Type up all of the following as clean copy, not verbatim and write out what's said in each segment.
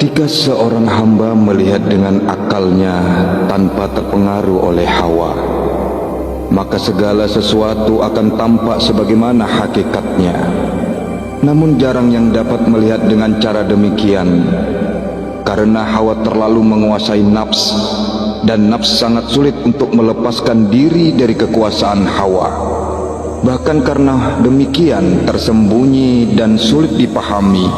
Ketika seorang hamba melihat dengan akalnya tanpa terpengaruh oleh hawa, maka segala sesuatu akan tampak sebagaimana hakikatnya. Namun jarang yang dapat melihat dengan cara demikian, karena hawa terlalu menguasai nafs, dan nafs sangat sulit untuk melepaskan diri dari kekuasaan hawa. Bahkan karena demikian tersembunyi dan sulit dipahami,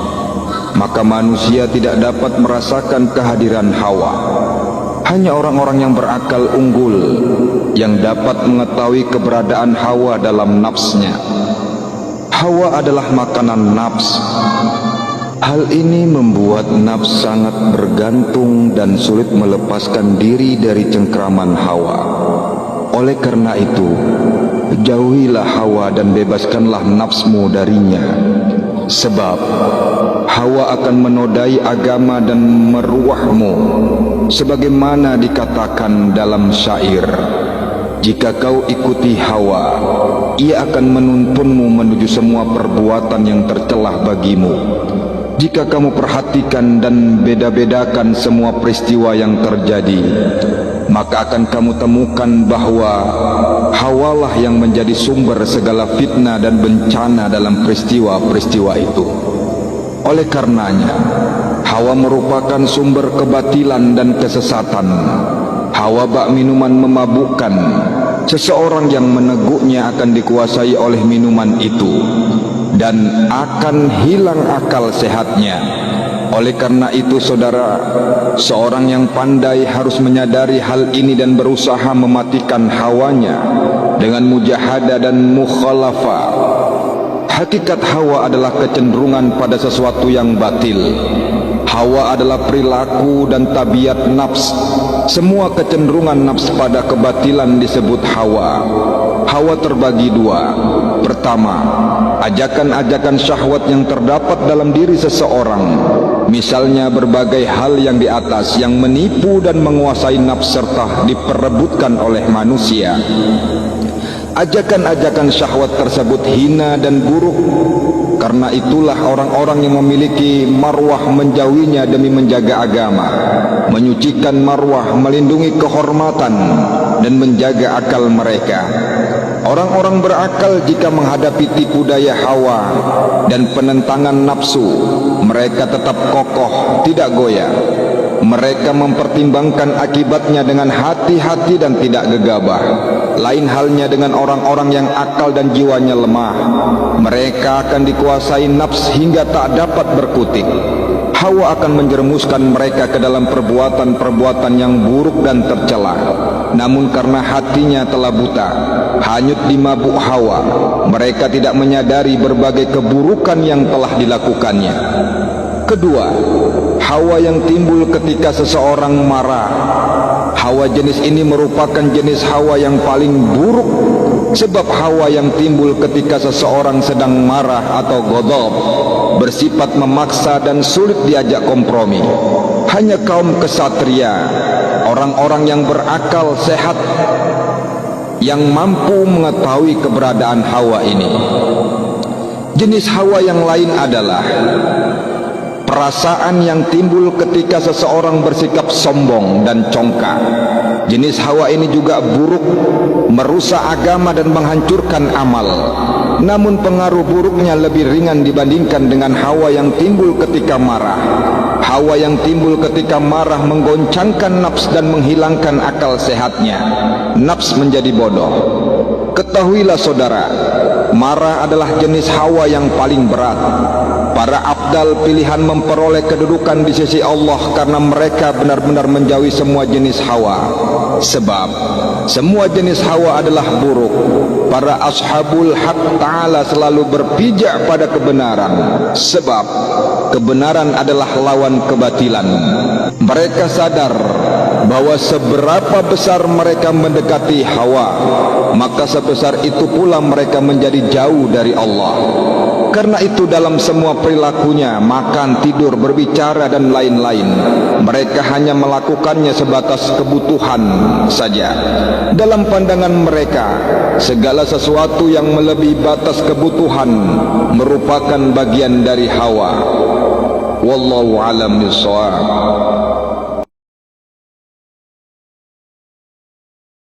maka manusia tidak dapat merasakan kehadiran hawa. Hanya orang-orang yang berakal unggul yang dapat mengetahui keberadaan hawa dalam nafsnya. Hawa adalah makanan nafs. Hal ini membuat nafs sangat bergantung dan sulit melepaskan diri dari cengkraman hawa. Oleh karena itu, jauhilah hawa dan bebaskanlah nafsmu darinya. Sebab hawa akan menodai agama dan meruahmu, sebagaimana dikatakan dalam syair, jika kau ikuti hawa, ia akan menuntunmu menuju semua perbuatan yang tercelah bagimu. Jika kamu perhatikan dan beda-bedakan semua peristiwa yang terjadi, maka akan kamu temukan bahwa hawalah yang menjadi sumber segala fitnah dan bencana dalam peristiwa-peristiwa itu. Oleh karenanya, hawa merupakan sumber kebatilan dan kesesatan. Hawa bak minuman memabukkan. Seseorang yang meneguknya akan dikuasai oleh minuman itu dan akan hilang akal sehatnya. Oleh karena itu, saudara, seorang yang pandai harus menyadari hal ini dan berusaha mematikan hawanya dengan mujahadah dan mukhalafah. Hakikat hawa adalah kecenderungan pada sesuatu yang batil. Hawa adalah perilaku dan tabiat nafs. Semua kecenderungan nafs pada kebatilan disebut hawa. Hawa terbagi dua. Pertama, ajakan-ajakan syahwat yang terdapat dalam diri seseorang, misalnya berbagai hal yang di atas yang menipu dan menguasai nafs serta diperebutkan oleh manusia. Ajakan-ajakan syahwat tersebut hina dan buruk. Karena itulah orang-orang yang memiliki marwah menjauhinya demi menjaga agama, menyucikan marwah, melindungi kehormatan dan menjaga akal mereka. Orang-orang berakal jika menghadapi tipu daya hawa dan penentangan nafsu, mereka tetap kokoh, tidak goyah. Mereka mempertimbangkan akibatnya dengan hati-hati dan tidak gegabah. Lain halnya dengan orang-orang yang akal dan jiwanya lemah. Mereka akan dikuasai nafs hingga tak dapat berkutik. Hawa akan menjerumuskan mereka ke dalam perbuatan-perbuatan yang buruk dan tercela. Namun karena hatinya telah buta, hanyut di mabuk hawa, mereka tidak menyadari berbagai keburukan yang telah dilakukannya. Kedua, hawa yang timbul ketika seseorang marah. Hawa jenis ini merupakan jenis hawa yang paling buruk, sebab hawa yang timbul ketika seseorang sedang marah atau ghadab bersifat memaksa dan sulit diajak kompromi. Hanya kaum kesatria, orang-orang yang berakal sehat, yang mampu mengetahui keberadaan hawa ini. Jenis hawa yang lain adalah perasaan yang timbul ketika seseorang bersikap sombong dan congkak. Jenis hawa ini juga buruk, merusak agama dan menghancurkan amal. Namun pengaruh buruknya lebih ringan dibandingkan dengan hawa yang timbul ketika marah. Hawa yang timbul ketika marah menggoncangkan nafs dan menghilangkan akal sehatnya. Nafs menjadi bodoh. Ketahuilah saudara, marah adalah jenis hawa yang paling berat. Para abdal pilihan memperoleh kedudukan di sisi Allah karena mereka benar-benar menjauhi semua jenis hawa. Sebab semua jenis hawa adalah buruk. Para ashabul haq ta'ala selalu berpijak pada kebenaran, sebab kebenaran adalah lawan kebatilan. Mereka sadar bahwa seberapa besar mereka mendekati hawa, maka sebesar itu pula mereka menjadi jauh dari Allah. Karena itu dalam semua perilakunya, makan, tidur, berbicara dan lain-lain, mereka hanya melakukannya sebatas kebutuhan saja. Dalam pandangan mereka, segala sesuatu yang melebihi batas kebutuhan merupakan bagian dari hawa. Wallahu a'lam bishawab.